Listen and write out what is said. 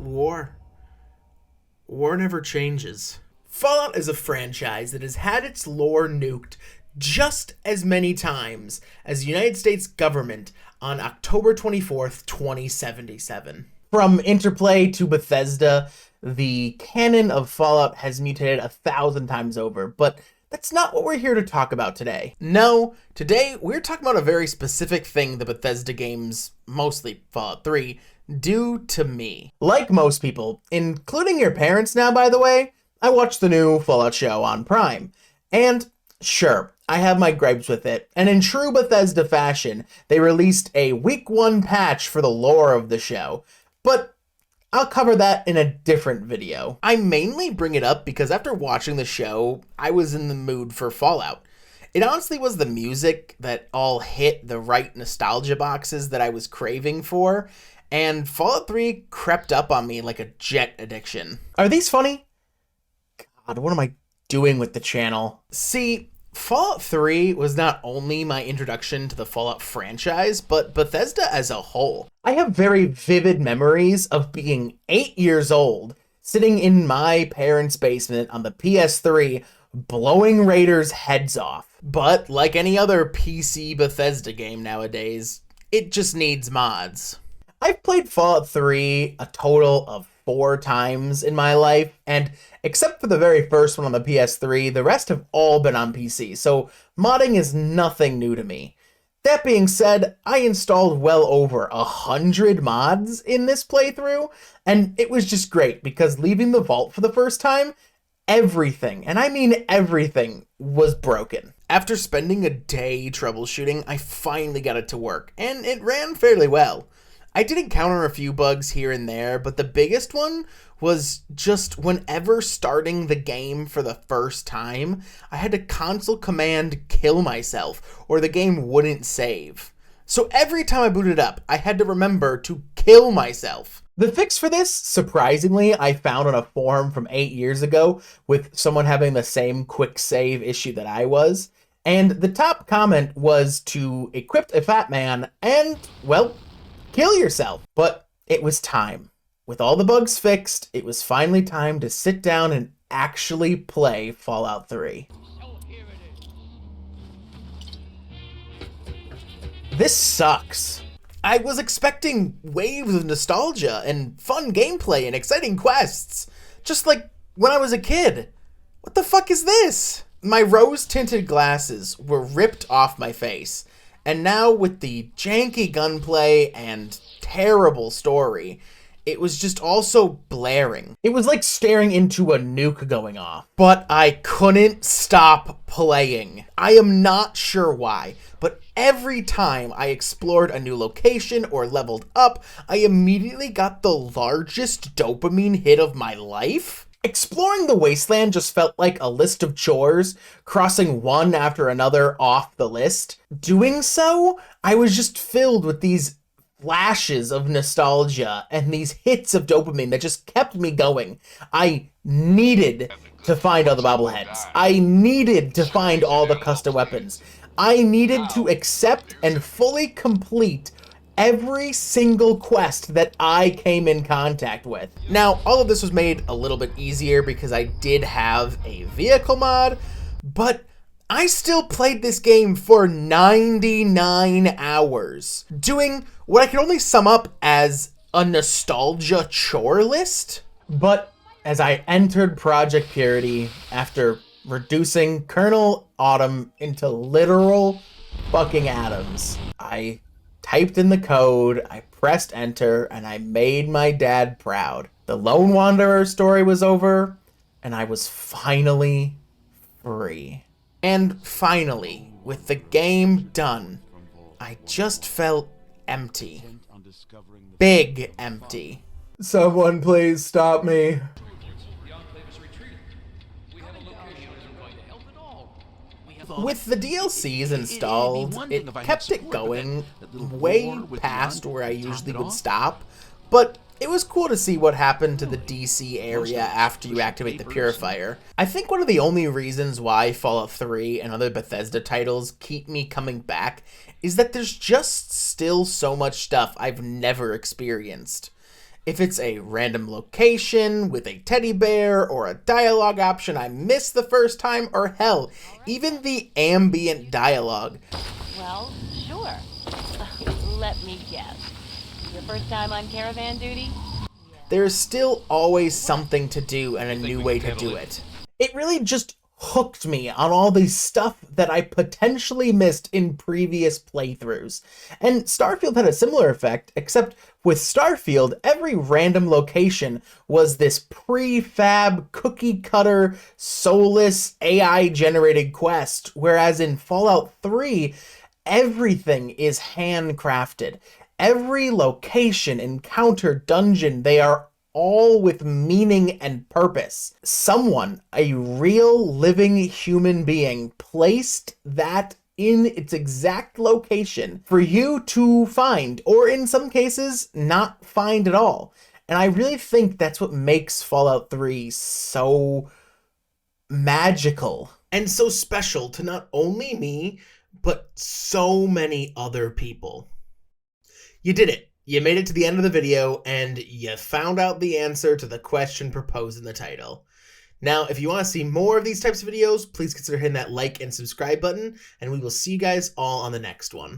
war. War never changes. Fallout is a franchise that has had its lore nuked just as many times as the United States government on October 24th, 2077. From Interplay to Bethesda, the canon of Fallout has mutated 1,000 times over, but that's not what we're here to talk about today. No, today we're talking about a very specific thing the Bethesda games, mostly Fallout 3, do to me. Like most people, including your parents now, by the way, I watched the new Fallout show on Prime. And sure, I have my gripes with it, and in true Bethesda fashion, they released a week 1 patch for the lore of the show. But I'll cover that in a different video. I mainly bring it up because after watching the show, I was in the mood for Fallout. It honestly was the music that all hit the right nostalgia boxes that I was craving for, and Fallout 3 crept up on me like a jet addiction. Are these funny? God, what am I doing with the channel? See, Fallout 3 was not only my introduction to the Fallout franchise, but Bethesda as a whole. I have very vivid memories of being 8 years old, sitting in my parents' basement on the PS3, blowing raiders' heads off. But like any other PC Bethesda game nowadays, it just needs mods. I've played Fallout 3 a total of 4 times in my life, and except for the very first one on the PS3, the rest have all been on PC, so modding is nothing new to me. That being said, I installed well over 100 mods in this playthrough, and it was just great because leaving the vault for the first time, everything, and I mean everything, was broken. After spending a day troubleshooting, I finally got it to work, and it ran fairly well. I did encounter a few bugs here and there, but the biggest one was just whenever starting the game for the first time, I had to console command kill myself, or the game wouldn't save. So every time I booted up, I had to remember to kill myself. The fix for this, surprisingly, I found on a forum from 8 years ago with someone having the same quick save issue that I was. And the top comment was to equip a fat man and, well, kill yourself. But it was time. With all the bugs fixed, it was finally time to sit down and actually play Fallout 3. This sucks. I was expecting waves of nostalgia and fun gameplay and exciting quests, just like when I was a kid. What the fuck is this? My rose-tinted glasses were ripped off my face, and now with the janky gunplay and terrible story, it was just also blaring. It was like staring into a nuke going off. But I couldn't stop playing. I am not sure why, but every time I explored a new location or leveled up, I immediately got the largest dopamine hit of my life. Exploring the wasteland just felt like a list of chores, crossing one after another off the list. Doing so, I was just filled with these flashes of nostalgia and these hits of dopamine that just kept me going. I needed to find all the bobbleheads. I needed to find all the custom weapons. I needed to accept and fully complete every single quest that I came in contact with. Now, all of this was made a little bit easier because I did have a vehicle mod, but I still played this game for 99 hours, doing what I can only sum up as a nostalgia chore list. But as I entered Project Purity, after reducing Colonel Autumn into literal fucking atoms, I typed in the code, I pressed enter, and I made my dad proud. The Lone Wanderer story was over, and I was finally free. And finally, with the game done, I just felt empty. Big empty. Someone please stop me. With the DLCs installed, it kept it going way past where I usually would stop, but it was cool to see what happened to the DC area after you activate the Purifier. I think one of the only reasons why Fallout 3 and other Bethesda titles keep me coming back is that there's just still so much stuff I've never experienced. If it's a random location with a teddy bear or a dialogue option I missed the first time, or hell, even the ambient dialogue. Well, sure. Let me guess. Your first time on caravan duty? There's still always something to do and a new way to do it. It really just hooked me on all the stuff that I potentially missed in previous playthroughs. And Starfield had a similar effect, except with Starfield, every random location was this prefab, cookie-cutter, soulless, AI-generated quest, whereas in Fallout 3, everything is handcrafted. Every location, encounter, dungeon, they are all with meaning and purpose. Someone, a real living human being, placed that in its exact location for you to find, or in some cases, not find at all. And I really think that's what makes Fallout 3 so magical and so special to not only me, but so many other people. You did it. You made it to the end of the video, and you found out the answer to the question proposed in the title. Now, if you want to see more of these types of videos, please consider hitting that like and subscribe button, and we will see you guys all on the next one.